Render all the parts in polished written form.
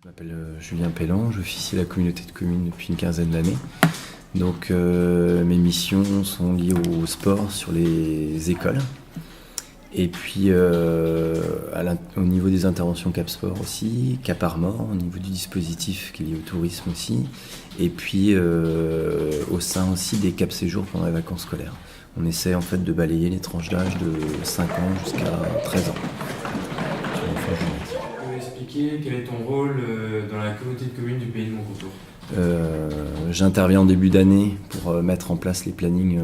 Je m'appelle Julien Pellan, j'officie à la communauté de communes depuis une quinzaine d'années. Donc mes missions sont liées au sport sur les écoles. Et puis au niveau des interventions Cap Sport aussi, Cap Armor, au niveau du dispositif qui est lié au tourisme aussi. Et puis au sein aussi des Cap Séjours pendant les vacances scolaires. On essaie en fait de balayer les tranches d'âge de 5 ans jusqu'à 13 ans. Quel est ton rôle dans la communauté de communes du Pays de Moncontour ? J'interviens en début d'année pour mettre en place les plannings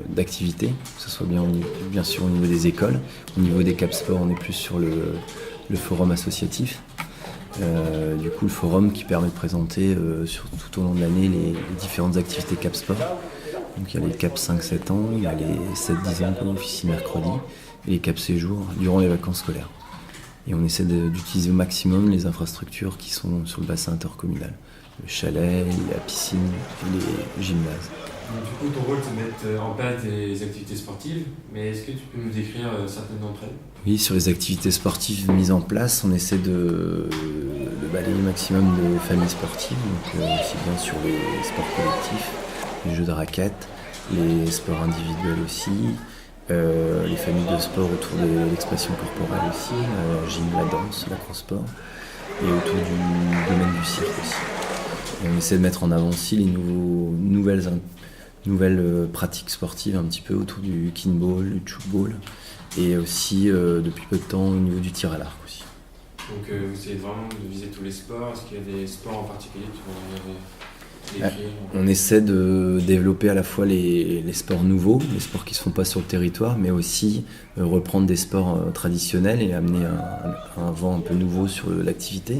d'activités, que ce soit bien sûr au niveau des écoles. Au niveau des Cap Sport, on est plus sur le forum associatif. Du coup, le forum qui permet de présenter tout au long de l'année les différentes activités Cap Sport. Donc il y a les Cap 5-7 ans, il y a les 7-10 ans qu'on officie mercredi, et les Cap Séjours durant les vacances scolaires. Et on essaie d'utiliser au maximum les infrastructures qui sont sur le bassin intercommunal. Le chalet, la piscine et les gymnases. Donc, du coup, ton rôle, c'est de mettre en place des activités sportives, mais est-ce que tu peux nous décrire certaines d'entre elles ? Oui, sur les activités sportives mises en place, on essaie de balayer le maximum de familles sportives, donc aussi bien sur les sports collectifs, les jeux de raquettes, les sports individuels aussi. Les familles de sport autour de l'expression corporelle aussi, la gym, la danse, l'acrosport, et autour du domaine du cirque aussi. Et on essaie de mettre en avant aussi les nouvelles pratiques sportives un petit peu autour du kinball, du tchoukball, et aussi depuis peu de temps au niveau du tir à l'arc aussi. Donc vous essayez vraiment de viser tous les sports. Est-ce qu'il y a des sports en particulier que tu voudrais décrire ? On essaie de développer à la fois les sports nouveaux, les sports qui ne se font pas sur le territoire, mais aussi reprendre des sports traditionnels et amener un vent un peu nouveau sur l'activité.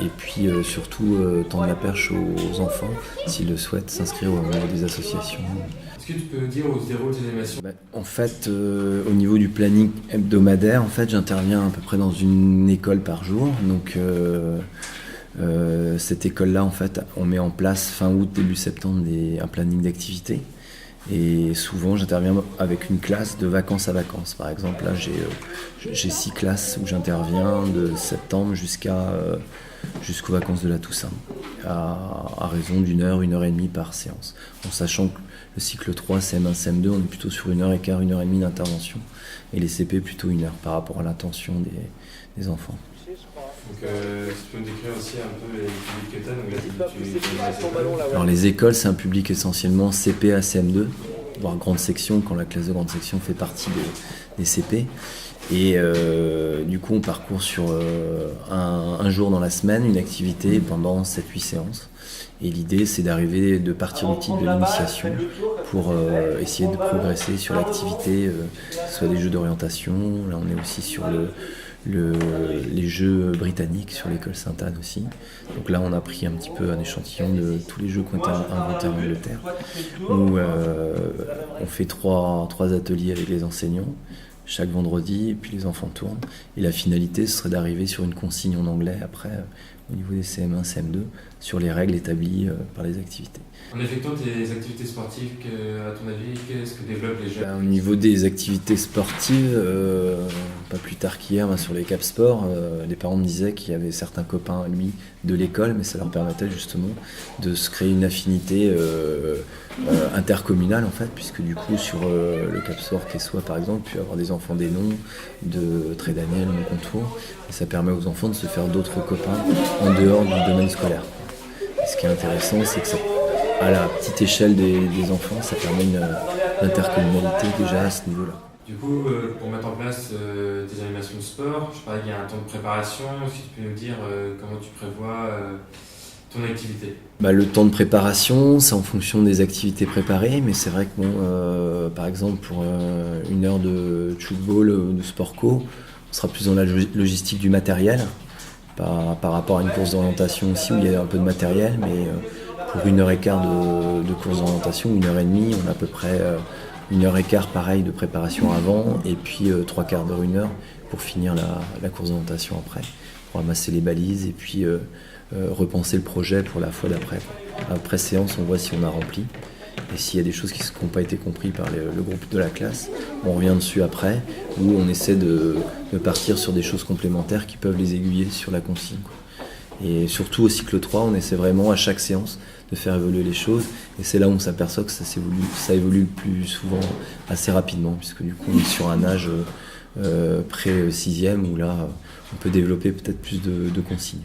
Et puis surtout tendre la perche aux enfants s'ils le souhaitent s'inscrire au niveau des associations. Est-ce que tu peux nous dire où se déroulent tes animations ? En fait, au niveau du planning hebdomadaire, en fait, j'interviens à peu près dans une école par jour. Donc cette école-là, en fait, on met en place fin août, début septembre un planning d'activité. Et souvent, j'interviens avec une classe de vacances à vacances. Par exemple, là, j'ai 6 classes où j'interviens de septembre jusqu'aux vacances de la Toussaint, à raison d'une heure et demie par séance. En sachant que le cycle 3, CM1, CM2, on est plutôt sur 1h15, 1h30 d'intervention, et les CP plutôt 1 heure par rapport à l'intention des enfants. Donc, tu peux me décrire aussi un peu les publics que tu as. Alors les écoles, c'est un public essentiellement CP à CM2, voire grande section, quand la classe de grande section fait partie des CP. Et du coup, on parcourt sur un jour dans la semaine, une activité pendant 7-8 séances. Et l'idée, c'est de partir du titre de l'initiation pour essayer de progresser sur l'activité, que ce soit des jeux d'orientation. Là, on est aussi sur les jeux britanniques sur l'école Sainte-Anne aussi. Donc là, on a pris un petit peu un échantillon de tous les jeux qui ont été inventés en Angleterre, où on fait trois ateliers avec les enseignants chaque vendredi, et puis les enfants tournent. Et la finalité, ce serait d'arriver sur une consigne en anglais après, au niveau des CM1, CM2, sur les règles établies par les activités. En effectuant tes activités sportives, à ton avis, qu'est-ce que développent les jeunes ? Au niveau des activités sportives, pas plus tard qu'hier, sur les Cap Sport, les parents me disaient qu'il y avait certains copains à lui de l'école, mais ça leur permettait justement de se créer une affinité intercommunale en fait, puisque du coup sur le Cap Sport Quessois par exemple, il peut y avoir des enfants des noms de Trédaniel, Moncontour, et ça permet aux enfants de se faire d'autres copains en dehors du domaine scolaire. Et ce qui est intéressant, c'est que ça, à la petite échelle des enfants, ça permet une intercommunalité déjà à ce niveau-là. Du coup, pour mettre en place tes animations de sport, je parlais qu'il y a un temps de préparation. Est-ce que tu peux nous dire comment tu prévois ton activité ? Le temps de préparation, c'est en fonction des activités préparées, mais c'est vrai que par exemple pour 1 heure de tchoukball, de sport co, on sera plus dans la logistique du matériel, par rapport à une course d'orientation aussi où il y a un peu de matériel, mais pour 1h15 de course d'orientation, 1h30, on a à peu près 1h15 pareil de préparation avant, et puis 3/4 d'heure, 1 heure pour finir la course d'orientation après, pour ramasser les balises et puis repenser le projet pour la fois d'après. Après séance, on voit si on a rempli, Et s'il y a des choses qui n'ont pas été comprises par le groupe de la classe, on revient dessus après, où on essaie de partir sur des choses complémentaires qui peuvent les aiguiller sur la consigne, quoi. Et surtout au cycle 3, on essaie vraiment à chaque séance de faire évoluer les choses. Et c'est là où on s'aperçoit que ça évolue le plus souvent assez rapidement, puisque du coup on est sur un âge pré-6e où là on peut développer peut-être plus de consignes.